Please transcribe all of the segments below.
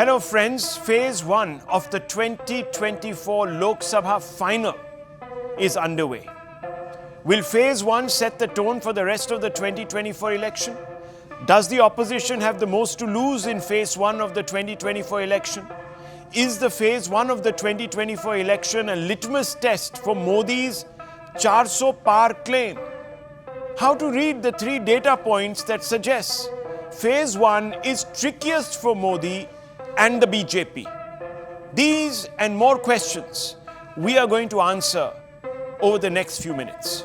Hello friends, phase 1 of the 2024 Lok Sabha final is underway. Will phase 1 set the tone for the rest of the 2024 election? Does the opposition have the most to lose in phase 1 of the 2024 election? Is the phase 1 of the 2024 election a litmus test for Modi's 400 Paar claim? How to read the 3 data points that suggest phase 1 is trickiest for Modi and the BJP? These and more questions we are going to answer over the next few minutes.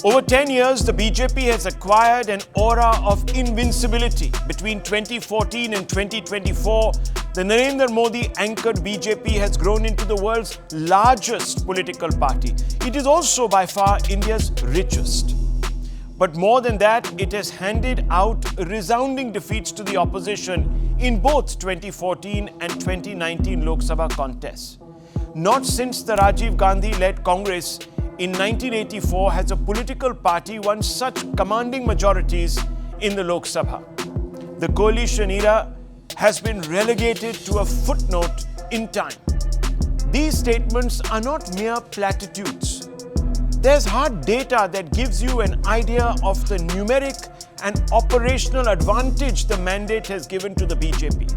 Over 10 years, the BJP has acquired an aura of invincibility. Between 2014 and 2024, the Narendra Modi-anchored BJP has grown into the world's largest political party. It is also by far India's richest. But more than that, it has handed out resounding defeats to the opposition in both 2014 and 2019 Lok Sabha contests. Not since the Rajiv Gandhi-led Congress in 1984 has a political party won such commanding majorities in the Lok Sabha. The coalition era has been relegated to a footnote in time. These statements are not mere platitudes. There's hard data that gives you an idea of the numeric and operational advantage the mandate has given to the BJP.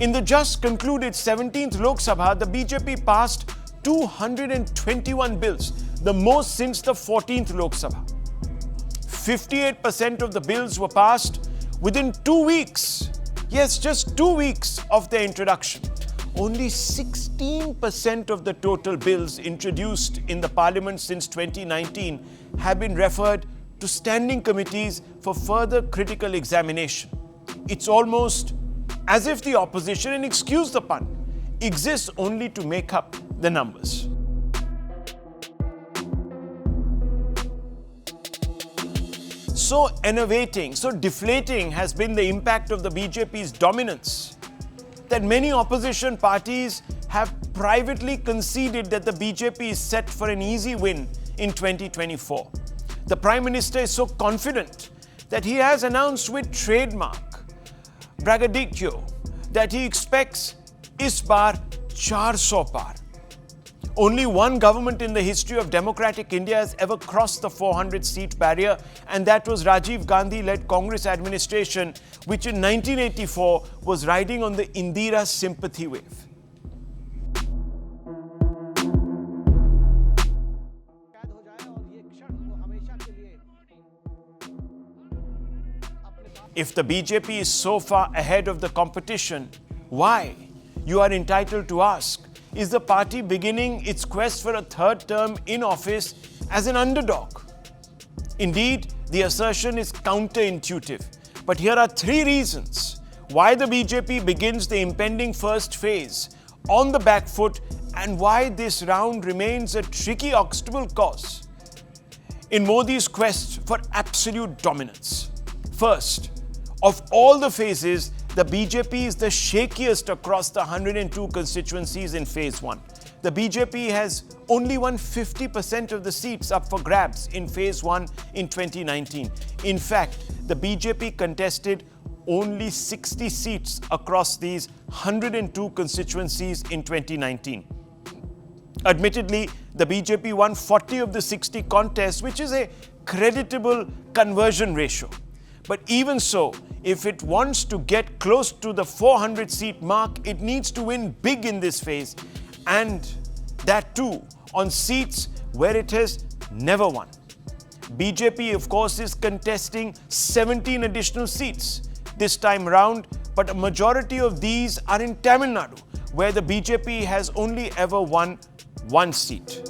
In the just concluded 17th Lok Sabha, the BJP passed 221 bills, the most since the 14th Lok Sabha. 58% of the bills were passed within 2 weeks. Yes, just 2 weeks of their introduction. Only 16% of the total bills introduced in the parliament since 2019 have been referred to standing committees for further critical examination. It's almost as if the opposition, and excuse the pun, exists only to make up the numbers. So enervating, so deflating has been the impact of the BJP's dominance that many opposition parties have privately conceded that the BJP is set for an easy win in 2024. The Prime Minister is so confident that he has announced with trademark braggadocio that he expects is Paar 400 Paar. Only one government in the history of democratic India has ever crossed the 400-seat barrier, and that was Rajiv Gandhi-led Congress administration, which in 1984 was riding on the Indira sympathy wave. If the BJP is so far ahead of the competition, why? You are entitled to ask. Is the party beginning its quest for a third term in office as an underdog? Indeed, the assertion is counterintuitive. But here are 3 reasons why the BJP begins the impending first phase on the back foot and why this round remains a tricky obstacle course in Modi's quest for absolute dominance. First, of all the phases, the BJP is the shakiest across the 102 constituencies in phase 1. The BJP has only won 50% of the seats up for grabs in phase 1 in 2019. In fact, the BJP contested only 60 seats across these 102 constituencies in 2019. Admittedly, the BJP won 40 of the 60 contests, which is a creditable conversion ratio. But even so, if it wants to get close to the 400-seat mark, it needs to win big in this phase, and that too on seats where it has never won. BJP, of course, is contesting 17 additional seats this time round, but a majority of these are in Tamil Nadu, where the BJP has only ever won 1 seat.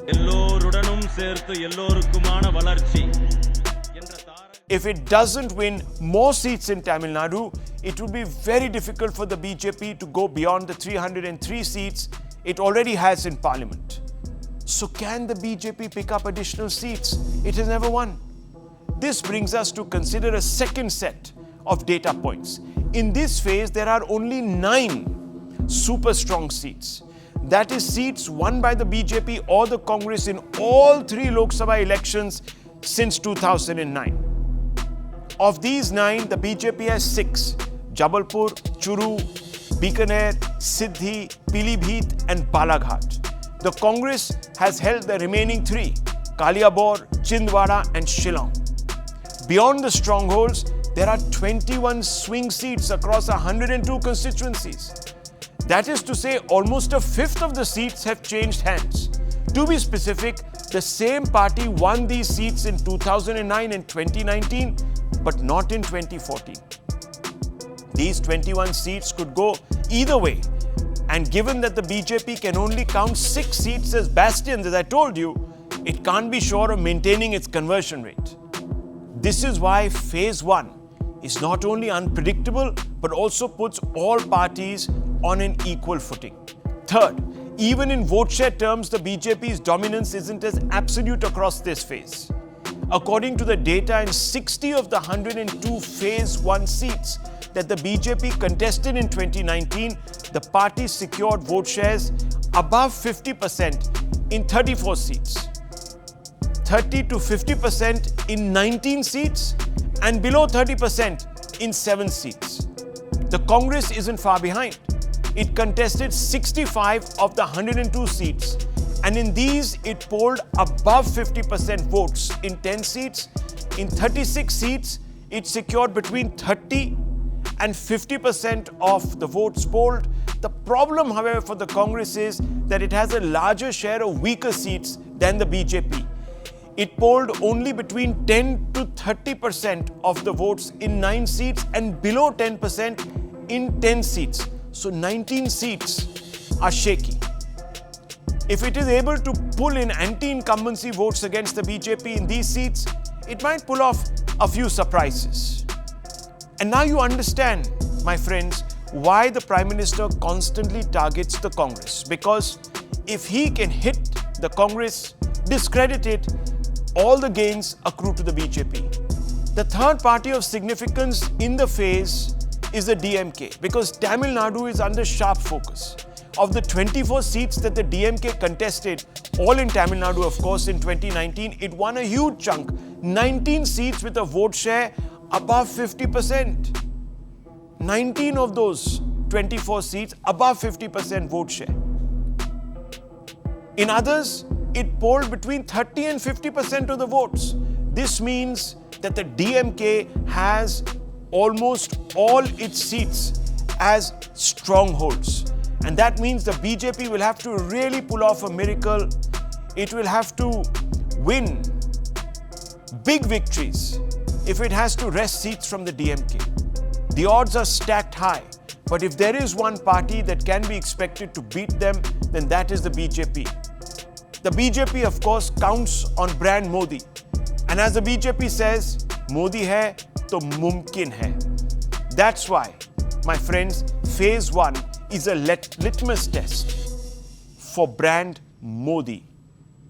If it doesn't win more seats in Tamil Nadu, it will be very difficult for the BJP to go beyond the 303 seats it already has in parliament. So can the BJP pick up additional seats it has never won? This brings us to consider a second set of data points. In this phase, there are only 9 super strong seats. That is seats won by the BJP or the Congress in all 3 Lok Sabha elections since 2009. Of these 9, the BJP has 6: Jabalpur, Churu, Bikaner, Siddhi, Pilibhit and Balaghat. The Congress has held the remaining 3: Kaliabor, Chindwara and Shillong. Beyond the strongholds, there are 21 swing seats across 102 constituencies. That is to say, almost a fifth of the seats have changed hands. To be specific, the same party won these seats in 2009 and 2019, but not in 2014. These 21 seats could go either way. And given that the BJP can only count 6 seats as bastions, as I told you, it can't be sure of maintaining its conversion rate. This is why Phase 1 is not only unpredictable, but also puts all parties on an equal footing. Third, even in vote share terms, the BJP's dominance isn't as absolute across this phase. According to the data, in 60 of the 102 Phase 1 seats that the BJP contested in 2019, the party secured vote shares above 50% in 34 seats, 30 to 50% in 19 seats, and below 30% in 7 seats. The Congress isn't far behind. It contested 65 of the 102 seats, and in these it polled above 50% votes in 10 seats. In 36 seats, it secured between 30 and 50% of the votes polled. The problem, however, for the Congress is that it has a larger share of weaker seats than the BJP. It polled only between 10 to 30% of the votes in 9 seats and below 10% in 10 seats. So 19 seats are shaky. If it is able to pull in anti-incumbency votes against the BJP in these seats, it might pull off a few surprises. And now you understand, my friends, why the Prime Minister constantly targets the Congress. Because if he can hit the Congress, discredit it, all the gains accrue to the BJP. The third party of significance in the phase is the DMK, because Tamil Nadu is under sharp focus. Of the 24 seats that the DMK contested, all in Tamil Nadu, of course, in 2019, it won a huge chunk, 19 seats with a vote share above 50%. 19 of those 24 seats above 50% vote share. In others, it polled between 30 and 50% of the votes. This means that the DMK has almost all its seats as strongholds. And that means the BJP will have to really pull off a miracle. It will have to win big victories if it has to wrest seats from the DMK. The odds are stacked high. But if there is one party that can be expected to beat them, then that is the BJP. The BJP, of course, counts on brand Modi. And as the BJP says, Modi hai to mumkin hai. That's why, my friends, Phase 1 is a litmus test for brand Modi.